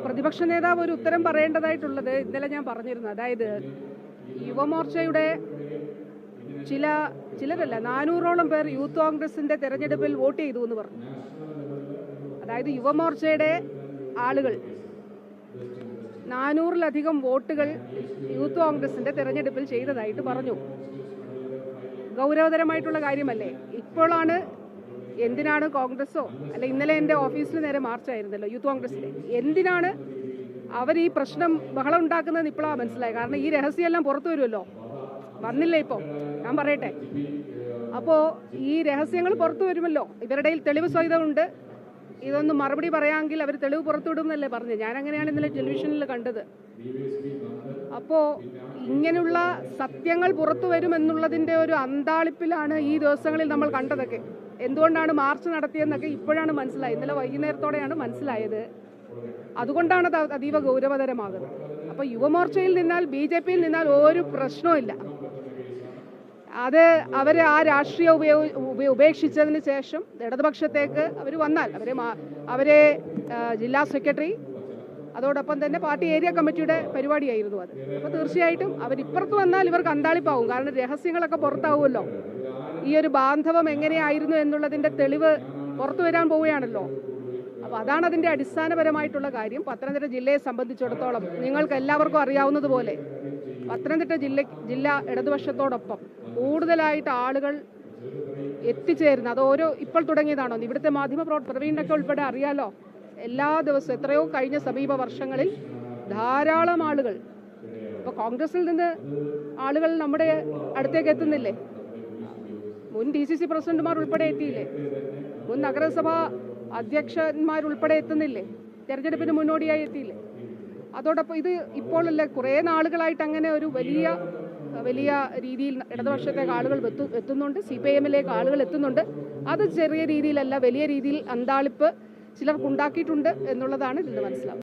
പ്രതിപക്ഷ നേതാവ് ഒരു ഉത്തരം പറയേണ്ടതായിട്ടുള്ളത് ഇന്നലെ ഞാൻ പറഞ്ഞിരുന്നു. അതായത് യുവമോർച്ചയുടെ ചിലരല്ല 400ഓളം പേർ യൂത്ത് കോൺഗ്രസിന്റെ തെരഞ്ഞെടുപ്പിൽ വോട്ട് ചെയ്തു എന്ന് പറഞ്ഞു. അതായത് യുവമോർച്ചയുടെ ആളുകൾ 400ലധികം വോട്ടുകൾ യൂത്ത് കോൺഗ്രസിന്റെ തെരഞ്ഞെടുപ്പിൽ ചെയ്തതായിട്ട് പറഞ്ഞു. ഗൗരവതരമായിട്ടുള്ള കാര്യമല്ലേ? ഇപ്പോഴാണ് എന്തിനാണ് കോൺഗ്രസോ അല്ല, ഇന്നലെ എൻ്റെ ഓഫീസിൽ നേരെ മാർച്ചായിരുന്നല്ലോ യൂത്ത് കോൺഗ്രസിന്റെ, എന്തിനാണ് അവർ ഈ പ്രശ്നം ബഹളം ഉണ്ടാക്കുന്നതെന്ന് ഇപ്പോഴാണ് മനസ്സിലായി. കാരണം ഈ രഹസ്യമെല്ലാം പുറത്തു വരുമല്ലോ, വന്നില്ല ഇപ്പോൾ, ഞാൻ പറയട്ടെ. അപ്പോൾ ഈ രഹസ്യങ്ങൾ പുറത്തു വരുമല്ലോ, ഇവരുടെ തെളിവ് സഹിതമുണ്ട്. ഇതൊന്ന് മറുപടി പറയാമെങ്കിൽ അവർ തെളിവ് പുറത്തുവിടുമെന്നല്ലേ പറഞ്ഞത്. ഞാൻ അങ്ങനെയാണ് ഇന്നലെ ടെലിവിഷനിൽ കണ്ടത്. അപ്പോൾ ഇങ്ങനെയുള്ള സത്യങ്ങൾ പുറത്തു വരുമെന്നുള്ളതിൻ്റെ ഒരു അന്താളിപ്പിലാണ് ഈ ദിവസങ്ങളിൽ നമ്മൾ കണ്ടതൊക്കെ. എന്തുകൊണ്ടാണ് മാർച്ച് നടത്തിയെന്നൊക്കെ ഇപ്പോഴാണ് മനസ്സിലായത്. ഇന്നലെ വൈകുന്നേരത്തോടെയാണ് മനസ്സിലായത്. അതുകൊണ്ടാണ് അത് അതീവ ഗൗരവതരമാകുന്നത്. അപ്പോൾ യുവമോർച്ചയിൽ നിന്നാൽ BJPയിൽ നിന്നാൽ ഒരു പ്രശ്നവുമില്ല. അത് അവർ ആ രാഷ്ട്രീയ ഉപേക്ഷിച്ചതിന് ശേഷം ഇടതുപക്ഷത്തേക്ക് അവർ വന്നാൽ അവരെ ജില്ലാ സെക്രട്ടറി, അതോടൊപ്പം തന്നെ പാർട്ടി ഏരിയ കമ്മിറ്റിയുടെ പരിപാടിയായിരുന്നു അത്. അപ്പോൾ തീർച്ചയായിട്ടും അവരിപ്പുറത്ത് വന്നാൽ ഇവർക്ക് അന്താളിപ്പാവും. കാരണം രഹസ്യങ്ങളൊക്കെ പുറത്താവുമല്ലോ. ഈ ഒരു ബാന്ധവം എങ്ങനെയായിരുന്നു എന്നുള്ളതിൻ്റെ തെളിവ് പുറത്തു വരാൻ പോവുകയാണല്ലോ. അപ്പോൾ അതാണ് അതിൻ്റെ അടിസ്ഥാനപരമായിട്ടുള്ള കാര്യം. പത്തനംതിട്ട ജില്ലയെ സംബന്ധിച്ചിടത്തോളം നിങ്ങൾക്ക് എല്ലാവർക്കും അറിയാവുന്നതുപോലെ പത്തനംതിട്ട ജില്ല ഇടതുപക്ഷത്തോടൊപ്പം കൂടുതലായിട്ട് ആളുകൾ എത്തിച്ചേരുന്നത് അത് ഇപ്പോൾ തുടങ്ങിയതാണോ? ഇവിടുത്തെ പ്രവീണൊക്കെ ഉൾപ്പെടെ അറിയാലോ. എല്ലാ ദിവസവും എത്രയോ കഴിഞ്ഞ സമീപ വർഷങ്ങളിൽ ധാരാളം ആളുകൾ, ഇപ്പോൾ കോൺഗ്രസിൽ നിന്ന് ആളുകൾ നമ്മുടെ അടുത്തേക്ക് എത്തുന്നില്ലേ? മുൻ DCC പ്രസിഡന്റുമാർ ഉൾപ്പെടെ എത്തിയില്ലേ? മുൻ നഗരസഭാ അധ്യക്ഷന്മാരുൾപ്പെടെ എത്തുന്നില്ലേ? തെരഞ്ഞെടുപ്പിന് മുന്നോടിയായി എത്തിയില്ലേ? അതോടൊപ്പം ഇത് ഇപ്പോഴല്ല, കുറേ നാളുകളായിട്ട് അങ്ങനെ ഒരു വലിയ രീതിയിൽ ഇടതുപക്ഷത്തേക്ക് ആളുകൾ എത്തുന്നുണ്ട്. CPIMലേക്ക് ആളുകൾ എത്തുന്നുണ്ട്. അത് ചെറിയ രീതിയിലല്ല, വലിയ രീതിയിൽ അന്താളിപ്പ് ചിലർക്കുണ്ടാക്കിയിട്ടുണ്ട് എന്നുള്ളതാണ് ഇതിൽ മനസ്സിലാവുന്നത്.